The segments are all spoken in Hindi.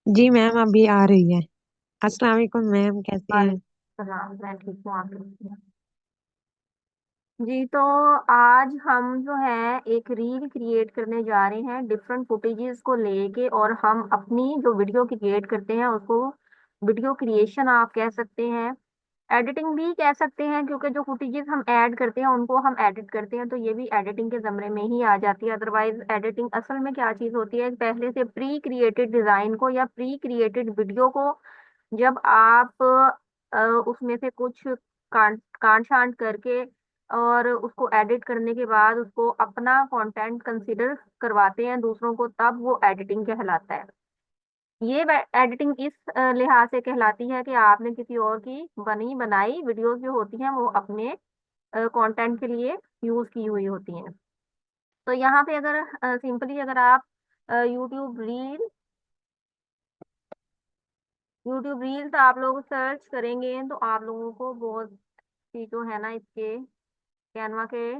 जी मैम अभी आ रही है। अस्सलाम वालेकुम मैम, कैसे हैं? वालेकुम सलाम। मैं ठीक हूँ, आप कैसी हैं? जी, तो आज हम जो है एक रील क्रिएट करने जा रहे हैं डिफरेंट फुटेजेस को लेके, और हम अपनी जो वीडियो क्रिएट करते हैं उसको वीडियो क्रिएशन आप कह सकते हैं, एडिटिंग भी कह सकते हैं, क्योंकि जो फुटेजेस हम ऐड करते हैं उनको हम एडिट करते हैं तो ये भी एडिटिंग के जमरे में ही आ जाती है। अदरवाइज एडिटिंग असल में क्या चीज होती है, पहले से प्री क्रिएटेड डिजाइन को या प्री क्रिएटेड वीडियो को जब आप उसमें से कुछ काट काट छांट करके और उसको एडिट करने के बाद उसको अपना कंटेंट कंसीडर करवाते हैं दूसरों को, तब वो एडिटिंग कहलाता है। ये एडिटिंग इस लिहाज से कहलाती है कि आपने किसी और की बनी बनाई वीडियोस जो होती हैं वो अपने कंटेंट के लिए यूज की हुई होती हैं। तो यहाँ पे अगर सिंपली अगर आप यूट्यूब रील यूट्यूब रील्स आप लोग सर्च करेंगे तो आप लोगों को बहुत सी जो है ना इसके कैनवा के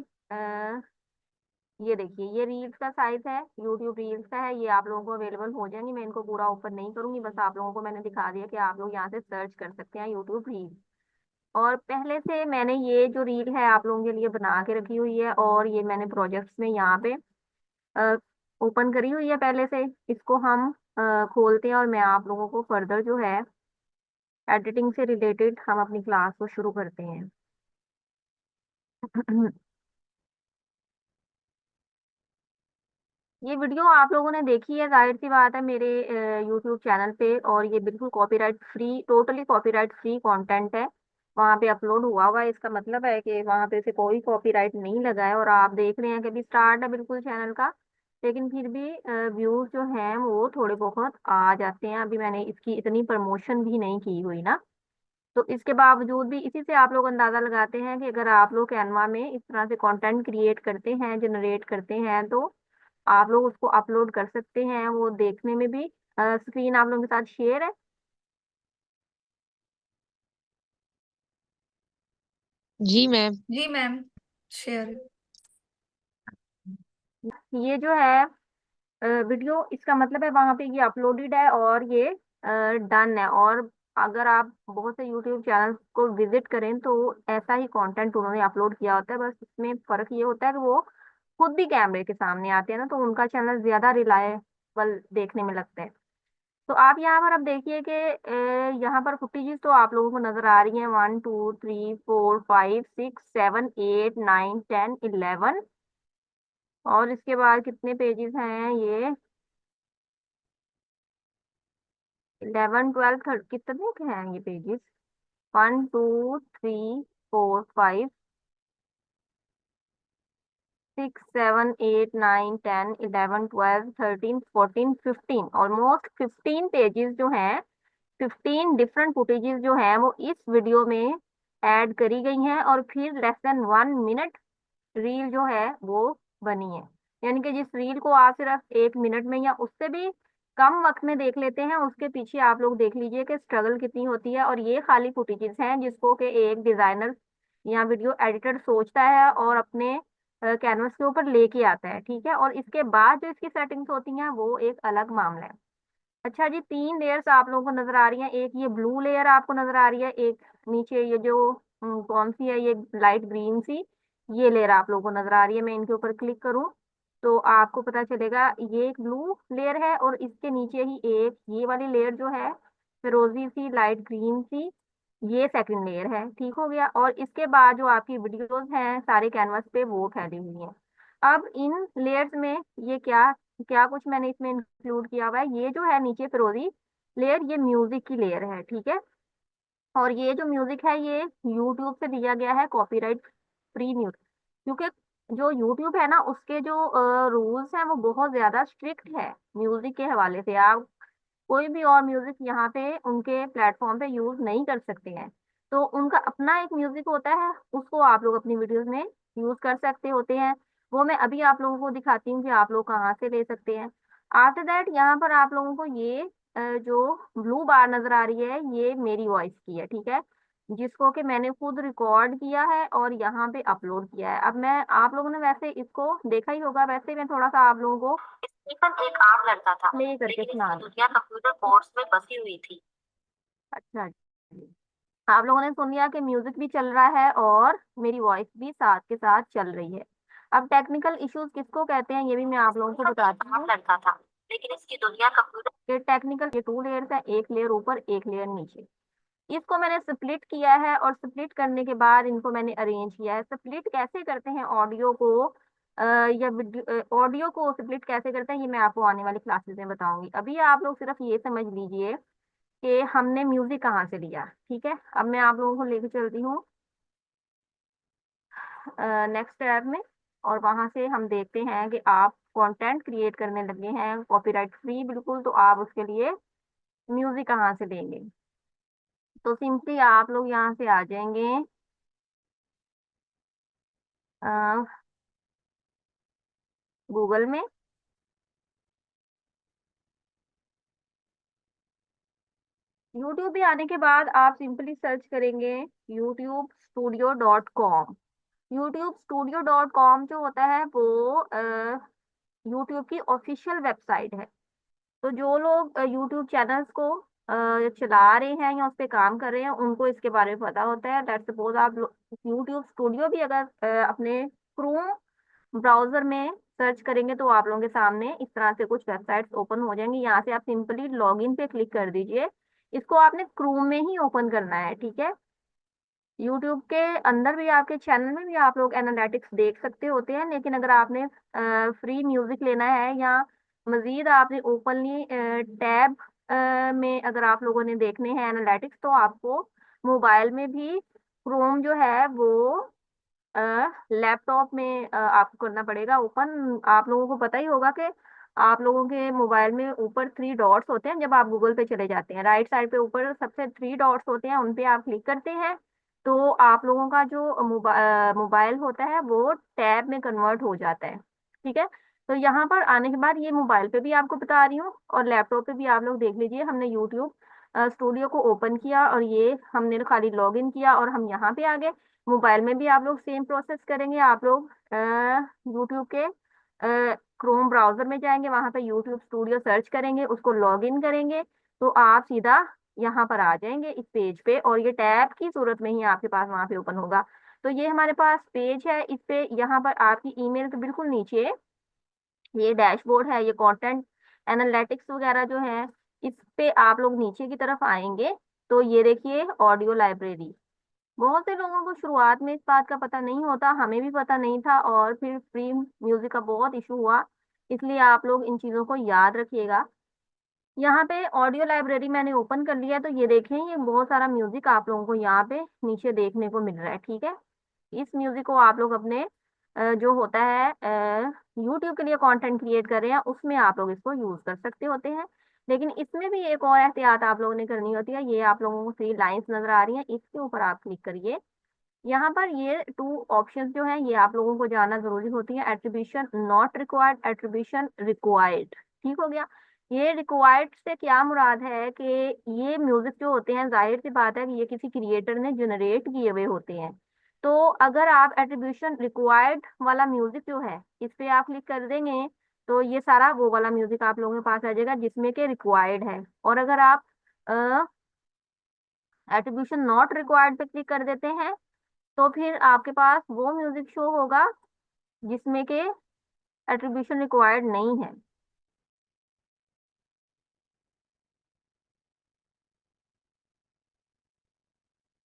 ये देखिए, ये रील्स का साइज है, यूट्यूब रील्स का है, ये आप लोगों को अवेलेबल हो जाएंगी। मैं इनको पूरा ओपन नहीं करूंगी, बस आप लोगों को मैंने दिखा दिया कि आप लोग यहाँ से सर्च कर सकते हैं यूट्यूब रील्स। और पहले से मैंने ये जो रील है आप लोगों के लिए बना के रखी हुई है, और ये मैंने प्रोजेक्ट्स में यहाँ पे ओपन करी हुई है पहले से। इसको हम खोलते हैं और मैं आप लोगों को फर्दर जो है एडिटिंग से रिलेटेड हम अपनी क्लास को शुरू करते हैं। ये वीडियो आप लोगों ने देखी है, जाहिर सी बात है, मेरे यूट्यूब चैनल पे, और ये बिल्कुल copyright free, totally copyright free content है। वहाँ पे अपलोड हुआ हुआ है, इसका मतलब है कि वहाँ पे से कोई कॉपीराइट नहीं लगा है। और आप देख रहे हैं कि अभी स्टार्ट है बिल्कुल चैनल का, लेकिन फिर भी व्यूज जो हैं वो थोड़े बहुत आ जाते हैं। अभी मैंने इसकी इतनी प्रमोशन भी नहीं की हुई ना, तो इसके बावजूद भी इसी से आप लोग अंदाजा लगाते हैं कि अगर आप लोग कैनवा में इस तरह से कंटेंट क्रिएट करते हैं, जनरेट करते हैं, तो आप लोग उसको अपलोड कर सकते हैं। वो देखने में भी स्क्रीन आप लोगों के साथ शेयर है। जी मैम। जी मैम, शेयर। ये जो है वीडियो, इसका मतलब है वहां पे ये अपलोडेड है और ये डन है। और अगर आप बहुत से यूट्यूब चैनल को विजिट करें तो ऐसा ही कंटेंट उन्होंने अपलोड किया होता है, बस इसमें फर्क ये होता है कि वो खुद भी कैमरे के सामने आते हैं ना, तो उनका चैनल ज्यादा रिलायबल देखने में लगता है। तो आप यहाँ पर अब देखिए कि यहाँ पर फुटेजेस तो आप लोगों को नजर आ रही हैं, 1 2 3 4 5 6 7 8 9 10 11। और इसके बाद कितने पेजेस हैं ये, 11 12 कितने के हैं ये पेजेस, 1 2 3 4 5 6 7 8 9 10 11 12 13 14 15, ऑलमोस्ट 15 पेजेस जो हैं, 15 डिफरेंट फुटेजेस जो हैं वो इस वीडियो में ऐड करी गई हैं। और फिर लेस देन 1 मिनट रील जो है वो बनी है। यानी कि जिस रील को आप सिर्फ 1 मिनट में या उससे भी कम वक्त में देख लेते हैं, उसके पीछे आप लोग देख लीजिए कि स्ट्रगल कितनी होती है। और ये खाली फुटेजेस हैं जिसको कि एक डिजाइनर या वीडियो एडिटर सोचता है और अपने कैनवस के ऊपर लेके आता है, ठीक है। और इसके बाद जो इसकी सेटिंग्स होती हैं वो एक अलग मामला है। अच्छा जी, 3 लेयर्स आप लोगों को नजर आ रही हैं, एक ये ब्लू लेयर आपको नजर आ रही है, एक नीचे ये जो कौन सी है, ये लाइट ग्रीन सी, ये लेयर आप लोगों को नजर आ रही है। मैं इनके ऊपर क्लिक करूं तो आपको पता चलेगा ये एक ब्लू लेयर है, और इसके नीचे ही एक ये वाली लेयर जो है फिरोजी सी लाइट ग्रीन सी, ये सेकंड लेयर है। ठीक हो गया। और इसके बाद जो आपकी वीडियोस हैं सारे कैनवस पे वो फैली हुई हैं। अब इन लेयर्स में ये क्या क्या कुछ मैंने इसमें इंक्लूड किया हुआ है, ये जो है नीचे फिरोजी लेयर, ये म्यूजिक की लेयर है, ठीक है। और ये जो म्यूजिक है ये यूट्यूब से दिया गया है कॉपीराइट फ्री म्यूजिक, क्योंकि जो यूट्यूब है ना उसके जो रूल्स हैं वो बहुत ज्यादा स्ट्रिक्ट है म्यूजिक के हवाले से। आप कोई भी और म्यूजिक यहाँ पे उनके प्लेटफॉर्म पे यूज नहीं कर सकते हैं। तो उनका अपना एक म्यूजिक होता है, उसको आप लोग अपनी वीडियोस में यूज कर सकते होते हैं। वो मैं अभी आप लोगों को दिखाती हूँ कि आप लोग कहाँ से ले सकते हैं। आफ्टर दैट यहाँ पर आप लोगों को ये जो ब्लू बार नजर आ रही है ये मेरी वॉइस की है, ठीक है, जिसको कि मैंने खुद रिकॉर्ड किया है और यहाँ पे अपलोड किया है। अब मैं, आप लोगों ने वैसे इसको देखा ही होगा, वैसे मैं थोड़ा सा आप लोगों को स्टीफन एक आम लड़का था, प्ले करके लेकिन सुना इसकी दुनिया कंप्यूटर कोड्स में बसी हुई थी। अच्छा जी। आप लोगों ने सुन लिया कि म्यूजिक भी चल रहा है और मेरी वॉइस भी साथ के साथ चल रही है। अब टेक्निकल इश्यूज किसको कहते हैं ये भी मैं आप लोगों को बताती हूँ। लड़का था लेकिन इसकी दुनिया कंप्यूटर, ये टेक्निकल, ये 2 लेयर्स है, एक लेयर ऊपर एक लेयर नीचे। इसको मैंने स्प्लिट किया है और स्प्लिट करने के बाद इनको मैंने अरेंज किया है। स्प्लिट कैसे करते हैं ऑडियो को, या ऑडियो को स्प्लिट कैसे करते हैं ये मैं आपको आने वाली क्लासेस में बताऊंगी। अभी आप लोग सिर्फ ये समझ लीजिए कि हमने म्यूजिक कहाँ से लिया। ठीक है, अब मैं आप लोगों को लेके चलती हूँ नेक्स्ट टैब में, और वहां से हम देखते हैं कि आप कंटेंट क्रिएट करने लगे हैं कॉपीराइट फ्री बिल्कुल, तो आप उसके लिए म्यूजिक कहाँ से लेंगे। तो सिंपली आप लोग यहाँ से आ जाएंगे गूगल में। यूट्यूब पे आने के बाद आप सिंपली सर्च करेंगे youtube studio.com। youtube studio.com जो होता है वो यूट्यूब की ऑफिशियल वेबसाइट है। तो जो लोग यूट्यूब चैनल्स को चला रहे हैं या उस पे काम कर रहे हैं उनको इसके बारे में पता होता है। लेट्स सपोज आप यूट्यूब स्टूडियो भी अगर अपने क्रोम ब्राउजर में सर्च करेंगे तो आप लोगों के सामने इस तरह से कुछ वेबसाइट्स ओपन हो जाएंगी। यहाँ से आप सिंपली लॉगिन पे क्लिक कर दीजिए। इसको आपने क्रोम में ही ओपन करना है, ठीक है। यूट्यूब के अंदर भी आपके चैनल में भी आप लोग एनालिटिक्स देख सकते होते हैं, लेकिन अगर आपने फ्री म्यूजिक लेना है या मजीद आपने ओपनली टैब में अगर आप लोगों ने देखने हैं एनालिटिक्स, तो आपको मोबाइल में भी क्रोम जो है वो लैपटॉप में आपको करना पड़ेगा ओपन। आप लोगों को पता ही होगा कि आप लोगों के मोबाइल में ऊपर 3 डॉट्स होते हैं। जब आप गूगल पे चले जाते हैं राइट साइड पे ऊपर सबसे 3 डॉट्स होते हैं, उन पे आप क्लिक करते हैं तो आप लोगों का जो मोबाइल होता है वो टैब में कन्वर्ट हो जाता है, ठीक है। तो यहाँ पर आने के बाद ये मोबाइल पे भी आपको बता रही हूँ और लैपटॉप पे भी आप लोग देख लीजिए। हमने यूट्यूब स्टूडियो को ओपन किया और ये हमने खाली लॉग इन किया और हम यहाँ पे आ गए। मोबाइल में भी आप लोग सेम प्रोसेस करेंगे। आप लोग यूट्यूब के क्रोम ब्राउजर में जाएंगे, वहां पे यूट्यूब स्टूडियो सर्च करेंगे, उसको लॉग इन करेंगे तो आप सीधा यहाँ पर आ जाएंगे इस पेज पे, और ये टैब की सूरत में ही आपके पास वहां पे ओपन होगा। तो ये हमारे पास पेज है। इस पे यहाँ पर आपकी ईमेल के बिल्कुल नीचे ये डैशबोर्ड है, ये कंटेंट एनालिटिक्स वगैरह जो है, इस पे आप लोग नीचे की तरफ आएंगे तो ये देखिए ऑडियो लाइब्रेरी। बहुत से लोगों को शुरुआत में इस बात का पता नहीं होता, हमें भी पता नहीं था, और फिर फ्री म्यूजिक का बहुत इशू हुआ। इसलिए आप लोग इन चीजों को याद रखिएगा। यहाँ पे ऑडियो लाइब्रेरी मैंने ओपन कर लिया, तो ये देखें ये बहुत सारा म्यूजिक आप लोगों को यहाँ पे नीचे देखने को मिल रहा है, ठीक है। इस म्यूजिक को आप लोग अपने जो होता है यूट्यूब के लिए कंटेंट क्रिएट कर रहे हैं उसमें आप लोग इसको यूज कर सकते होते हैं। लेकिन इसमें भी एक और एहतियात आप लोगों ने करनी होती है। ये आप लोगों को 3 लाइंस नजर आ रही हैं, इसके ऊपर आप क्लिक करिए। यहाँ पर ये 2 ऑप्शंस जो हैं ये आप लोगों को जानना जरूरी होती है। Attribution not required, attribution required, ठीक हो गया। ये रिक्वायर्ड से क्या मुराद है कि ये म्यूजिक जो होते हैं जाहिर सी बात है कि ये किसी क्रिएटर ने जनरेट किए हुए होते हैं। तो अगर आप एट्रीब्यूशन रिक्वायर्ड वाला म्यूजिक जो है इस पे आप क्लिक कर देंगे तो ये सारा वो वाला म्यूजिक आप लोगों के पास आ जाएगा जिसमें के रिक्वायर्ड है। और अगर आप एट्रीब्यूशन नॉट रिक्वायर्ड पे क्लिक कर देते हैं तो फिर आपके पास वो म्यूजिक शो होगा जिसमें के एट्रीब्यूशन रिक्वायर्ड नहीं है।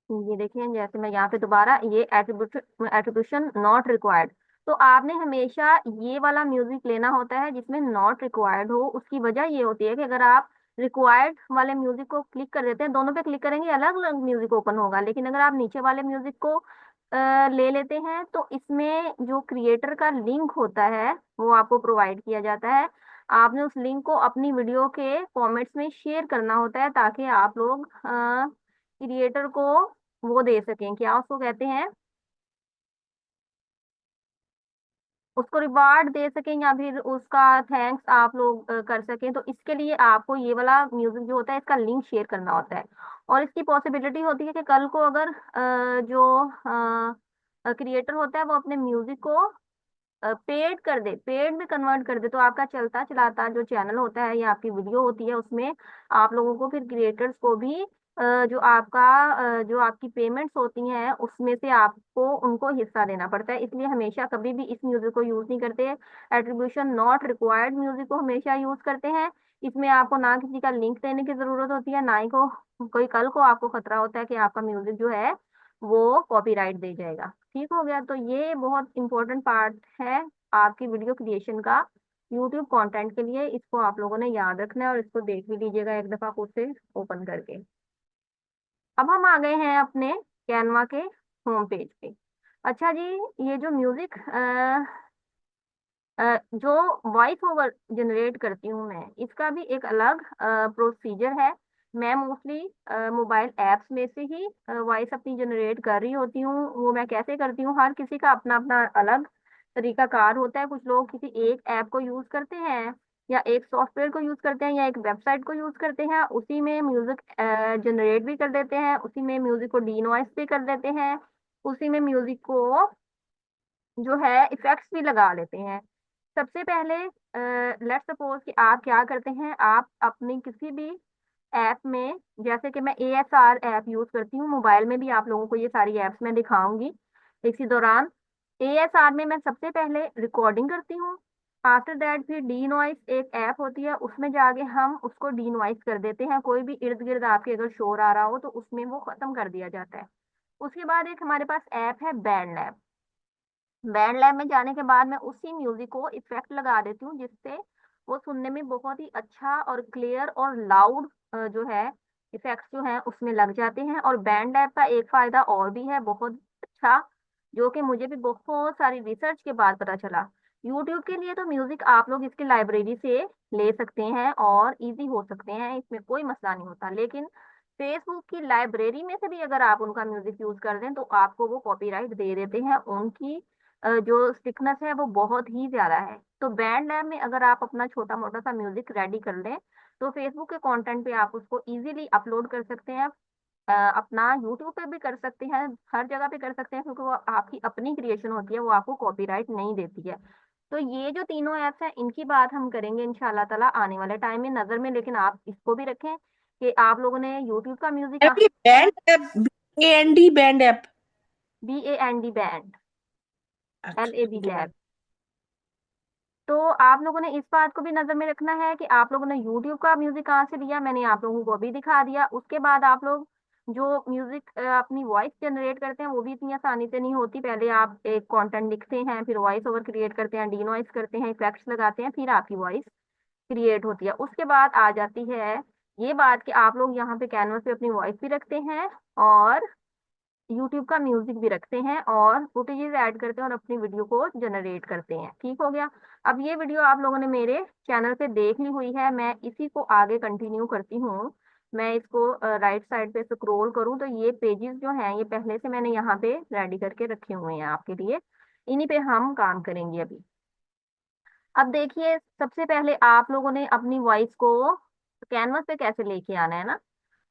ये देखिए जैसे मैं यहाँ पे दोबारा ये एट्रीब्यूशन एट्रीब्यूशन नॉट रिक्वायर्ड, तो आपने हमेशा ये वाला म्यूजिक लेना होता है जिसमें नॉट रिक्वायर्ड हो। उसकी वजह ये होती है कि अगर आप रिक्वायर्ड वाले म्यूजिक को क्लिक कर देते हैं, दोनों पे क्लिक करेंगे अलग अलग म्यूजिक ओपन होगा, लेकिन अगर आप नीचे वाले म्यूजिक को ले लेते हैं तो इसमें जो क्रिएटर का लिंक होता है वो आपको प्रोवाइड किया जाता है। आपने उस लिंक को अपनी वीडियो के कमेंट्स में शेयर करना होता है ताकि आप लोग क्रिएटर को वो दे सकें, क्या उसको कहते हैं, उसको रिवार्ड दे सकें या फिर उसका थैंक्स आप लोग कर सकें। तो इसके लिए आपको ये वाला म्यूजिक जो होता है इसका लिंक शेयर करना होता है। और इसकी पॉसिबिलिटी होती है कि कल को अगर जो क्रिएटर होता है वो अपने म्यूजिक को पेड कर दे, पेड में कन्वर्ट कर दे, तो आपका चलता चलाता जो चैनल होता है या आपकी वीडियो होती है उसमें आप लोगों को फिर क्रिएटर्स को भी जो आपकी पेमेंट्स होती हैं उसमें से आपको उनको हिस्सा देना पड़ता है। इसलिए हमेशा कभी भी इस म्यूजिक को यूज नहीं करते। एट्रीब्यूशन नॉट रिक्वायर्ड म्यूजिक को हमेशा यूज करते हैं। इसमें आपको ना किसी का लिंक देने की जरूरत होती है, ना ही कोई कल को आपको खतरा होता है कि आपका म्यूजिक जो है वो कॉपीराइट दे जाएगा। ठीक हो गया। तो ये बहुत इंपॉर्टेंट पार्ट है आपकी वीडियो क्रिएशन का यूट्यूब कंटेंट के लिए। इसको आप लोगों ने याद रखना है और इसको देख भी लीजिएगा एक दफा खुद से ओपन करके। अब हम आ गए हैं अपने कैनवा के होम पेज पे। अच्छा जी, ये जो म्यूजिक जो वॉइस ओवर जनरेट करती हूँ मैं, इसका भी एक अलग प्रोसीजर है। मैं मोस्टली मोबाइल ऐप्स में से ही वॉइस अपनी जनरेट कर रही होती हूँ। वो मैं कैसे करती हूँ, हर किसी का अपना अपना अलग तरीकाकार होता है। कुछ लोग किसी एक ऐप को यूज करते हैं या एक सॉफ्टवेयर को यूज करते हैं या एक वेबसाइट को यूज करते हैं, उसी में म्यूजिक जनरेट भी कर देते हैं, उसी में म्यूजिक को डीनॉइस भी कर देते हैं, उसी में म्यूजिक को जो है इफेक्ट्स भी लगा लेते हैं। सबसे पहले लेट्स सपोज कि आप क्या करते हैं, आप अपनी किसी भी ऐप में, जैसे कि मैं ASR ऐप यूज करती हूँ, मोबाइल में भी आप लोगों को ये सारी ऐप्स मैं दिखाऊंगी इसी दौरान। ASR में मैं सबसे पहले रिकॉर्डिंग करती हूँ। आफ्टर दैट फिर डी नॉइस एक ऐप होती है, उसमें जाके हम उसको डी नॉइस कर देते हैं। कोई भी इर्द गिर्द आपके अगर शोर आ रहा हो तो उसमें वो खत्म कर दिया जाता है। उसके बाद एक हमारे पास ऐप है बैंड लैब। बैंड लैब में जाने के बाद मैं उसी म्यूजिक को इफेक्ट लगा देती हूँ, जिससे वो सुनने में बहुत ही अच्छा और क्लियर और लाउड जो है इफेक्ट्स जो है उसमें लग जाते हैं। और बैंड लैब का एक फायदा और भी है बहुत अच्छा, जो कि मुझे भी बहुत सारी रिसर्च के बाद पता चला। यूट्यूब के लिए तो म्यूजिक आप लोग इसकी लाइब्रेरी से ले सकते हैं और इजी हो सकते हैं, इसमें कोई मसला नहीं होता। लेकिन फेसबुक की लाइब्रेरी में से भी अगर आप उनका म्यूजिक यूज कर दें तो आपको वो कॉपीराइट दे देते हैं। उनकी जो स्टिकनेस है वो बहुत ही ज्यादा है। तो बैंड लैब में अगर आप अपना छोटा मोटा सा म्यूजिक रेडी कर लें तो फेसबुक के कंटेंट पे आप उसको इजीली अपलोड कर सकते हैं। अपना यूट्यूब पे भी कर सकते हैं, हर जगह पे कर सकते हैं, क्योंकि वो आपकी अपनी क्रिएशन होती है, वो आपको कॉपीराइट नहीं देती है। तो ये जो तीनों ऐप्स हैं इनकी बात हम करेंगे इंशाल्लाह ताला आने वाले टाइम में नजर में। लेकिन आप इसको भी रखें कि आप लोगों ने यूट्यूब का म्यूजिक अभी band app, BAND band app. BAND band, अच्छा LAB ठीक है मैम। लैब। तो आप लोगों ने इस बात को भी नजर में रखना है कि आप लोगों ने यूट्यूब का म्यूजिक कहाँ से लिया, मैंने आप लोगों को अभी दिखा दिया। उसके बाद आप लोग जो म्यूजिक अपनी वॉइस जनरेट करते हैं वो भी इतनी आसानी से नहीं होती। पहले आप एक कंटेंट लिखते हैं, फिर वॉइस ओवर क्रिएट करते हैं, डीनॉइस करते हैं, इफेक्ट्स लगाते हैं, फिर आपकी वॉइस क्रिएट होती है। उसके बाद आ जाती है ये बात कि आप लोग यहाँ पे कैनवस पे अपनी वॉइस भी रखते हैं और यूट्यूब का म्यूजिक भी रखते हैं और फुटेजेस ऐड करते हैं और अपनी वीडियो को जनरेट करते हैं। ठीक हो गया। अब ये वीडियो आप लोगों ने मेरे चैनल पे देख ली हुई है, मैं इसी को आगे कंटिन्यू करती हूँ। मैं इसको राइट साइड पे स्क्रॉल करूँ तो ये पेजेस जो हैं ये पहले से मैंने यहाँ पे रेडी करके रखे हुए हैं आपके लिए, इन्हीं पे हम काम करेंगे अभी। अब देखिए, सबसे पहले आप लोगों ने अपनी वॉइस को कैनवस पे कैसे लेके आना है ना,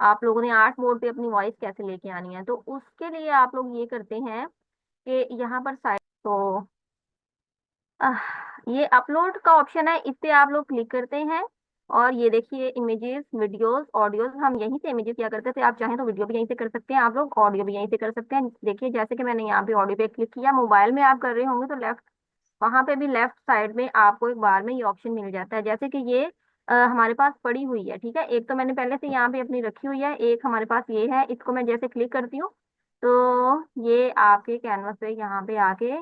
आप लोगों ने आर्ट बोर्ड पे अपनी वॉइस कैसे लेके आनी है, तो उसके लिए आप लोग ये करते हैं कि यहाँ पर साइड तो आह, ये अपलोड का ऑप्शन है, इस पे आप लोग क्लिक करते हैं। और ये देखिए इमेजेस, वीडियोस, ऑडियोज, हम यहीं से इमेजेस किया करते थे, आप चाहें तो वीडियो भी यहीं से कर सकते हैं, आप लोग ऑडियो भी यहीं से कर सकते हैं। देखिए जैसे कि मैंने यहाँ पे ऑडियो पे क्लिक किया, मोबाइल में आप कर रहे होंगे तो लेफ्ट, वहां पे भी लेफ्ट साइड में आपको एक बार में ये ऑप्शन मिल जाता है। जैसे कि ये हमारे पास पड़ी हुई है, ठीक है, एक तो मैंने पहले से यहाँ पे अपनी रखी हुई है, एक हमारे पास ये है, इसको मैं जैसे क्लिक करती हूँ तो ये आपके कैनवस पे यहाँ पे आके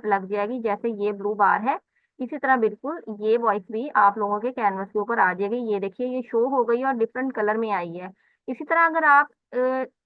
लग जाएगी। जैसे ये ब्लू बार है, इसी तरह बिल्कुल ये वॉइस भी आप लोगों के कैनवस के ऊपर आ जाएगी। ये देखिए ये शो हो गई और डिफरेंट कलर में आई है। इसी तरह अगर आप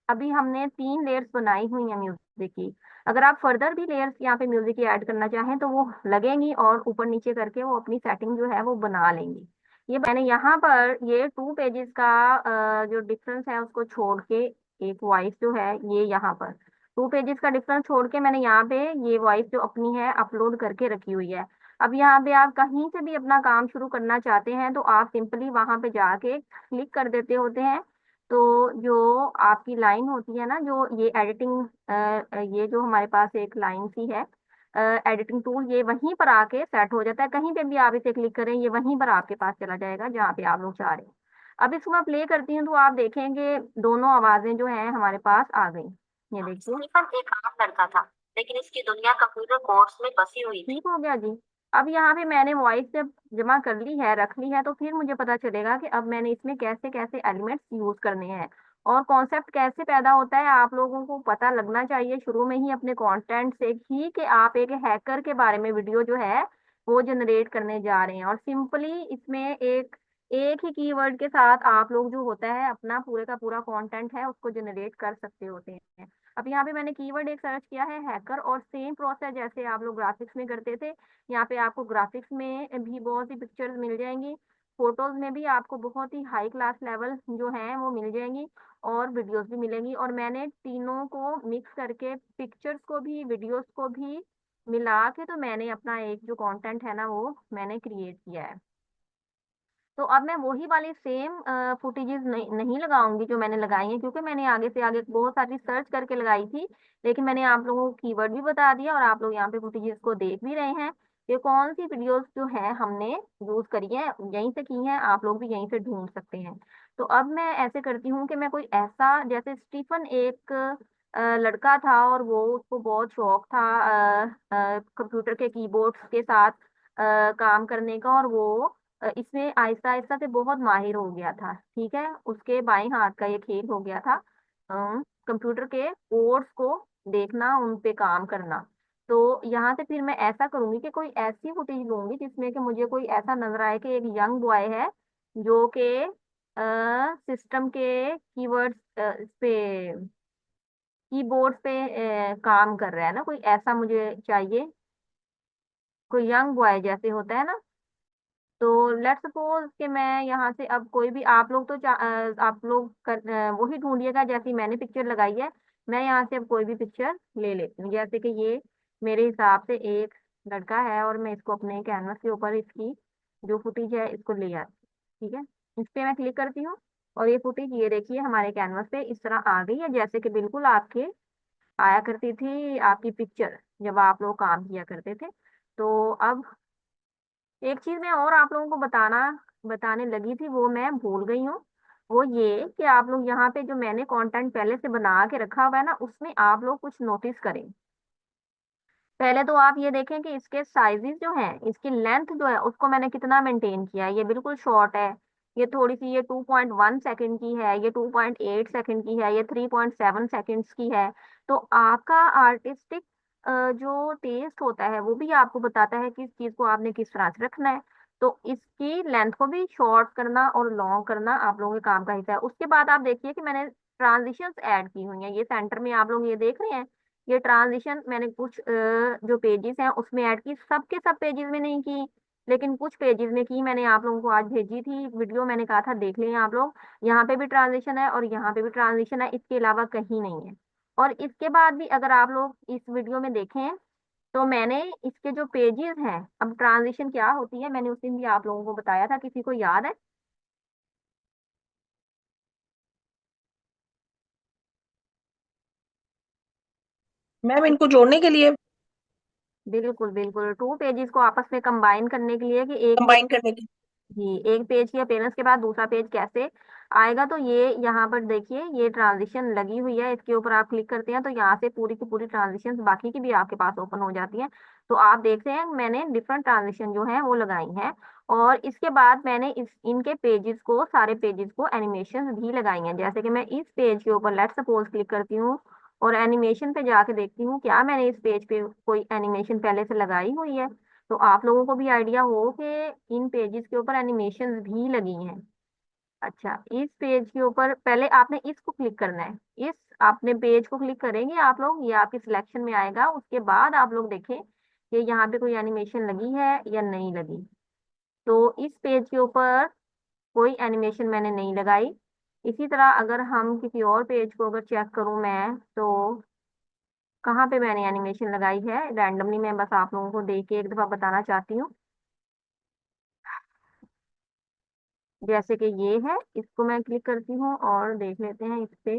अभी हमने 3 लेयर्स बनाई हुई है म्यूजिक की, अगर आप फर्दर भी लेयर्स यहाँ पे म्यूजिक की ऐड करना चाहें तो वो लगेंगी और ऊपर नीचे करके वो अपनी सेटिंग जो है वो बना लेंगी। ये मैंने यहाँ पर ये 2 पेजेस का जो डिफरेंस है उसको छोड़ के एक वॉइस जो है ये यहाँ पर 2 पेजेस का डिफरेंस छोड़ के मैंने यहाँ पे ये वॉइस जो अपनी है अपलोड करके रखी हुई है। अब यहाँ पे आप कहीं से भी अपना काम शुरू करना चाहते हैं तो आप सिंपली वहां पे जाके क्लिक कर देते होते हैं। तो जो आपकी लाइन होती है ना, जो ये एडिटिंग, ये जो हमारे पास एक लाइन सी है एडिटिंग टूल ये वहीं पर आके सेट हो जाता है। कहीं पे भी आप इसे क्लिक करें ये वहीं पर आपके पास चला जाएगा जहाँ पे आप लोग चाह रहे हैं। अब इसको मैं प्ले करती हूँ तो आप देखेंगे दोनों आवाजें जो हैं हमारे पास आ गई। ये देखिए, स्टीफन एक आम लड़का था, लेकिन इसकी दुनिया कंप्यूटर कोर्स में बसी हुई थी। ठीक हो गया जी। अब यहाँ पे मैंने वॉइस जब जमा कर ली है, रख ली है, तो फिर मुझे पता चलेगा कि अब मैंने इसमें कैसे कैसे एलिमेंट्स यूज करने हैं और कॉन्सेप्ट कैसे पैदा होता है। आप लोगों को पता लगना चाहिए शुरू में ही अपने कंटेंट से ही कि आप एक हैकर के बारे में वीडियो जो है वो जनरेट करने जा रहे हैं। और सिंपली इसमें एक एक ही कीवर्ड के साथ आप लोग जो होता है अपना पूरे का पूरा कंटेंट है उसको जनरेट कर सकते होते हैं। अब यहाँ पे मैंने कीवर्ड एक सर्च किया है हैकर, और सेम प्रोसेस जैसे आप लोग ग्राफिक्स में करते थे, यहाँ पे आपको ग्राफिक्स में भी बहुत सी पिक्चर्स मिल जाएंगी, फोटोज में भी आपको बहुत ही हाई क्लास लेवल जो है वो मिल जाएंगी, और वीडियोस भी मिलेंगी। और मैंने तीनों को मिक्स करके पिक्चर्स को भी वीडियोस को भी मिला के तो मैंने अपना एक जो कंटेंट है ना वो मैंने क्रिएट किया है। तो अब मैं वही वाली सेम फुटेजेस नहीं लगाऊंगी जो मैंने लगाई है, क्योंकि मैंने आगे से आगे बहुत सारी सर्च करके लगाई थी। लेकिन मैंने आप लोगों को कीवर्ड भी बता दिया और आप लोग यहाँ पे फुटेजेस को देख भी रहे हैं कि कौन सी वीडियोस जो है हमने यूज करी है, यहीं से की है, आप लोग भी यहीं से ढूंढ सकते हैं। तो अब मैं ऐसे करती हूँ कि मैं कोई ऐसा, जैसे स्टीफन एक लड़का था और वो उसको बहुत शौक था कंप्यूटर के कीबोर्ड्स के साथ काम करने का, और वो इसमें आहिस्ता आहिस्ता से बहुत माहिर हो गया था। ठीक है, उसके बाएं हाथ का ये खेल हो गया था कंप्यूटर के कोड्स को देखना, उन पे काम करना। तो यहाँ से फिर मैं ऐसा करूंगी कि कोई ऐसी फुटेज लूंगी जिसमें कि मुझे कोई ऐसा नजर आए कि एक यंग बॉय है जो कि सिस्टम के कीवर्ड्स इस पे कीबोर्ड पे काम कर रहा है ना, कोई ऐसा मुझे चाहिए, कोई यंग बॉय जैसे होता है ना। तो लेट्स सपोज कि मैं यहाँ से अब कोई भी, आप लोग तो आप लोग वही ढूंढिएगा जैसी मैंने पिक्चर लगाई है। मैं यहाँ से अब कोई भी पिक्चर ले लेती हूँ, जैसे कि ये मेरे हिसाब से एक लड़का है और मैं इसको अपने कैनवस के ऊपर इसकी जो फुटेज है इसको ले आती हूँ। ठीक है, इस पे मैं क्लिक करती हूँ और ये फुटेज ये देखिए हमारे कैनवस पे इस तरह आ गई है, जैसे कि बिल्कुल आपके आया करती थी आपकी पिक्चर जब आप लोग काम किया करते थे। तो अब एक चीज मैं और आप लोगों को बताने लगी थी, वो मैं भूल गई हूँ। वो ये कि आप लोग यहाँ पे जो मैंने कंटेंट पहले से बना के रखा हुआ है ना, उसमें आप लोग कुछ नोटिस करें। पहले तो आप ये देखें कि इसके साइजेस जो हैं, इसकी लेंथ जो है उसको मैंने कितना मेंटेन किया है। ये बिल्कुल शॉर्ट है, ये थोड़ी सी, ये 2.1 सेकंड की है, ये 2.8 सेकंड की है, ये 3.7 सेकंड्स की है। तो आपका आर्टिस्टिक जो टेस्ट होता है वो भी आपको बताता है कि इस चीज को आपने किस तरह से रखना है। तो इसकी लेंथ को भी शॉर्ट करना और लॉन्ग करना आप लोगों के काम का हिस्सा है। उसके बाद आप देखिए कि मैंने ट्रांजिशंस ऐड की हुई हैं, ये सेंटर में आप लोग ये देख रहे हैं। ये ट्रांजिशन मैंने कुछ जो पेजेस हैं उसमें ऐड की, सबके सब पेजेस में नहीं की, लेकिन कुछ पेजेस में की। मैंने आप लोगों को आज भेजी थी वीडियो, मैंने कहा था देख लें आप लोग, यहाँ पे भी ट्रांजिशन है और यहाँ पे भी ट्रांजिशन है, इसके अलावा कहीं नहीं है। और इसके बाद भी अगर आप लोग इस वीडियो में देखें तो मैंने इसके जो पेजेस हैं, अब ट्रांजिशन क्या होती है मैंने उस दिन भी आप लोगों को बताया था, किसी को याद है? मैम इनको जोड़ने के लिए, बिल्कुल बिल्कुल, टू पेजेस को आपस में कंबाइन करने के लिए कि एक पेज, कंबाइन करने के लिए। जी एक पेज की अपेयरेंस के बाद दूसरा पेज कैसे आएगा। तो ये यहाँ पर देखिए ये ट्रांजिशन लगी हुई है, इसके ऊपर आप क्लिक करते हैं तो यहाँ से पूरी की पूरी ट्रांजिशन बाकी की भी आपके पास ओपन हो जाती है। तो आप देखते हैं मैंने डिफरेंट ट्रांजिशन जो है वो लगाई हैं, और इसके बाद मैंने इनके पेजेस को, सारे पेजेस को एनिमेशन भी लगाई हैं। जैसे कि मैं इस पेज के ऊपर लेट्स सपोज क्लिक करती हूँ और एनिमेशन पे जाके देखती हूँ क्या मैंने इस पेज पे कोई एनिमेशन पहले से लगाई हुई है। तो आप लोगों को भी आइडिया हो कि इन पेजेस के ऊपर एनिमेशन भी लगी हैं। अच्छा, इस पेज के ऊपर पहले आपने इसको क्लिक करना है, इस आपने पेज को क्लिक करेंगे आप लोग, ये आपकी सिलेक्शन में आएगा। उसके बाद आप लोग देखें कि यहाँ पे कोई एनिमेशन लगी है या नहीं लगी। तो इस पेज के ऊपर कोई एनिमेशन मैंने नहीं लगाई। इसी तरह अगर हम किसी और पेज को अगर चेक करूं मैं, तो कहाँ पे मैंने एनिमेशन लगाई है रैंडमली मैं बस आप लोगों को देख के एक दफा बताना चाहती हूँ। जैसे कि ये है, इसको मैं क्लिक करती हूँ और देख लेते हैं इस पे।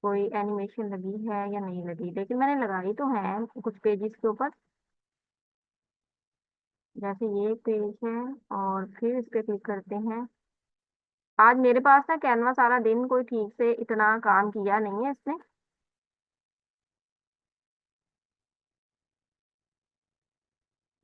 कोई एनिमेशन लगी है या नहीं लगी, लेकिन मैंने लगाई तो है कुछ पेजेस के ऊपर। जैसे ये पेज है और फिर इस पे क्लिक करते हैं। आज मेरे पास ना कैनवा सारा दिन कोई ठीक से इतना काम किया नहीं है इसने।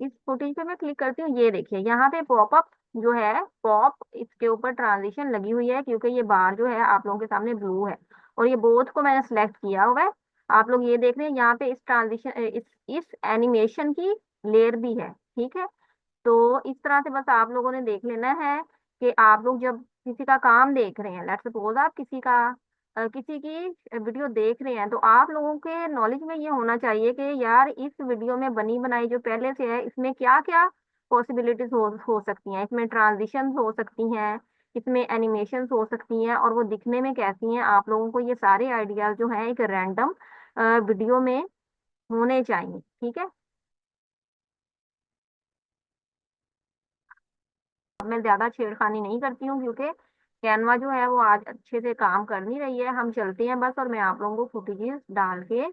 इस फुटेज पे मैं क्लिक करती हूँ, ये देखिए यहाँ पे पॉपअप जो है, पॉप इसके ऊपर ट्रांजिशन लगी हुई है क्योंकि ये बार जो है आप लोगों के सामने ब्लू है और ये बोथ को मैंने सेलेक्ट किया हुआ है। आप लोग ये देख रहे हैं यहाँ पे इस ट्रांजिशन इस एनिमेशन की लेयर भी है, ठीक है। तो इस तरह से बस आप लोगों ने देख लेना है कि आप लोग जब किसी का काम देख रहे हैं, लेट्स सपोज आप किसी की वीडियो देख रहे हैं, तो आप लोगों के नॉलेज में ये होना चाहिए कि यार इस वीडियो में बनी बनाई जो पहले से है इसमें क्या क्या पॉसिबिलिटीज हो सकती हैं, इसमें ट्रांजिशंस हो सकती हैं, इसमें एनिमेशंस हो सकती हैं और वो दिखने में कैसी हैं। आप लोगों को ये सारे आइडियाज जो हैं एक रैंडम वीडियो में होने चाहिए, ठीक है। मैं ज्यादा छेड़खानी नहीं करती हूँ क्योंकि कैनवा जो है वो आज अच्छे से काम कर नहीं रही है। हम चलते हैं बस और मैं आप लोगों को फुटेजेस डाल के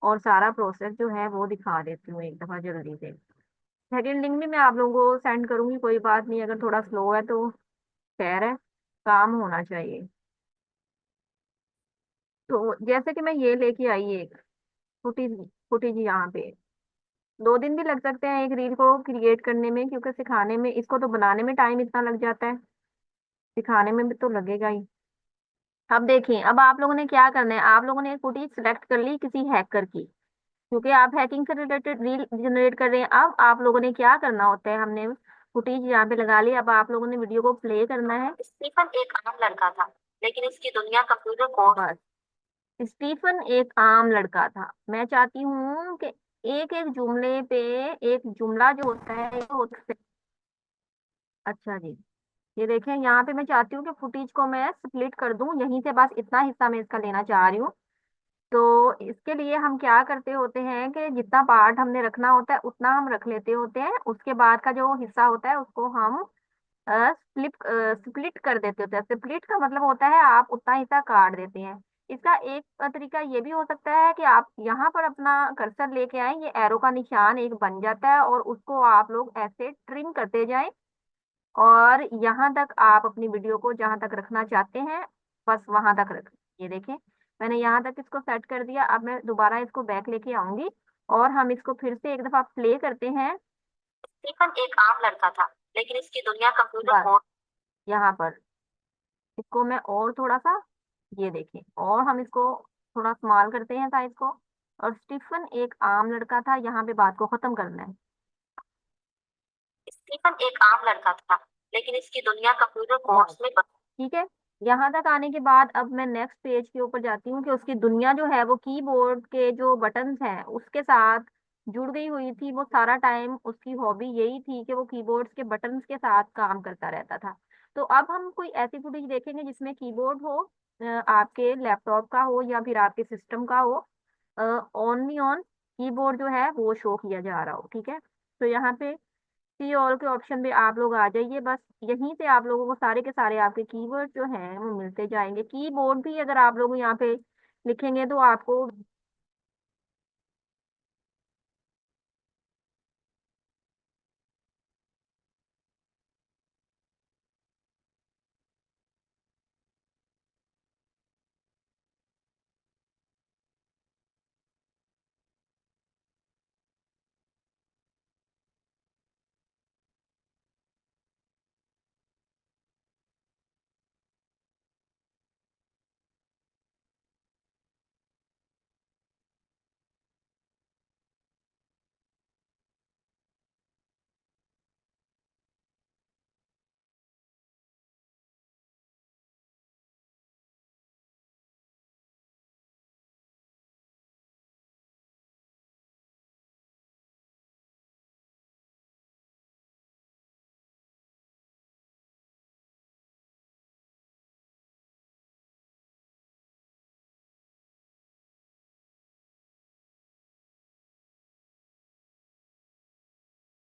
और सारा प्रोसेस जो है वो दिखा देती हूँ एक दफा जल्दी से। सेकेंड लिंक भी मैं आप लोगों को सेंड करूंगी, कोई बात नहीं, अगर थोड़ा स्लो है तो खैर है, काम होना चाहिए। तो जैसे कि मैं ये लेके आई एक फुटेज फुटेज यहाँ पे 2 दिन भी लग सकते हैं एक रील को क्रिएट करने में, क्योंकि सिखाने में, इसको तो बनाने में टाइम इतना लग जाता है, सिखाने में भी तो लगेगा ही। अब देखिए, अब आप लोगों ने क्या करना है, आप लोगों ने एक फुटेज सिलेक्ट कर ली किसी हैकर की, क्योंकि आप हैकिंग से रिलेटेड रील जनरेट कर रहे हैं। अब आप लोगों ने क्या करना होता है, हमने फुटेज यहाँ पे लगा ली, अब आप लोगों ने वीडियो को प्ले करना है। स्टीफन एक आम लड़का था, लेकिन इसकी दुनिया कंप्यूटर कोर्स बस, स्टीफन एक आम लड़का था। मैं चाहती हूँ कि एक एक जुमले पे, एक जुमला जो होता है ये होता है। अच्छा जी, ये देखें यहाँ पे मैं चाहती हूँ कि फुटेज को मैं स्प्लिट कर दूं, यहीं से बस इतना हिस्सा मैं इसका लेना चाह रही हूँ। तो इसके लिए हम क्या करते होते हैं कि जितना पार्ट हमने रखना होता है उतना हम रख लेते होते हैं, उसके बाद का जो हिस्सा होता है उसको हम स्प्लिट कर देते होते हैं। स्प्लिट का मतलब होता है आप उतना हिस्सा काट देते हैं। इसका एक तरीका ये भी हो सकता है कि आप यहाँ पर अपना कर्सर लेके आए, ये एरो का निशान एक बन जाता है और उसको आप लोग ऐसे ट्रिम करते जाएं और यहाँ तक आप अपनी वीडियो को जहाँ तक रखना चाहते हैं बस वहां तक रख। ये देखें, मैंने यहाँ तक इसको सेट कर दिया। अब मैं दोबारा इसको बैक लेके आऊंगी और हम इसको फिर से एक दफा प्ले करते हैं। स्टीफन एक आम लड़का था, लेकिन इसकी दुनिया कंप्यूटर बस कोर्स यहाँ पर इसको मैं और थोड़ा सा, ये देखें, और हम इसको थोड़ा स्मॉल करते हैं साइज को, और स्टीफन एक आम लड़का था, यहाँ पे बात को खत्म करना है। स्टीफन एक आम लड़का था, लेकिन इसकी दुनिया कंप्यूटर बस, कोर्स में ठीक है। यहाँ तक आने के बाद अब मैं नेक्स्ट पेज के ऊपर जाती हूँ कि उसकी दुनिया जो है वो कीबोर्ड के जो बटन्स हैं उसके साथ जुड़ गई हुई थी। वो सारा टाइम उसकी हॉबी यही थी कि वो कीबोर्ड्स के बटन्स के साथ काम करता रहता था। तो अब हम कोई ऐसी फुटेज देखेंगे जिसमें कीबोर्ड हो, आपके लैपटॉप का हो या फिर आपके सिस्टम का हो, ओनली ऑन कीबोर्ड जो है वो शो किया जा रहा हो, ठीक है। तो यहाँ पे सी ऑल के ऑप्शन पे आप लोग आ जाइए, बस यहीं से आप लोगों को सारे के सारे आपके कीवर्ड जो हैं वो मिलते जाएंगे। कीबोर्ड भी अगर आप लोग यहाँ पे लिखेंगे तो आपको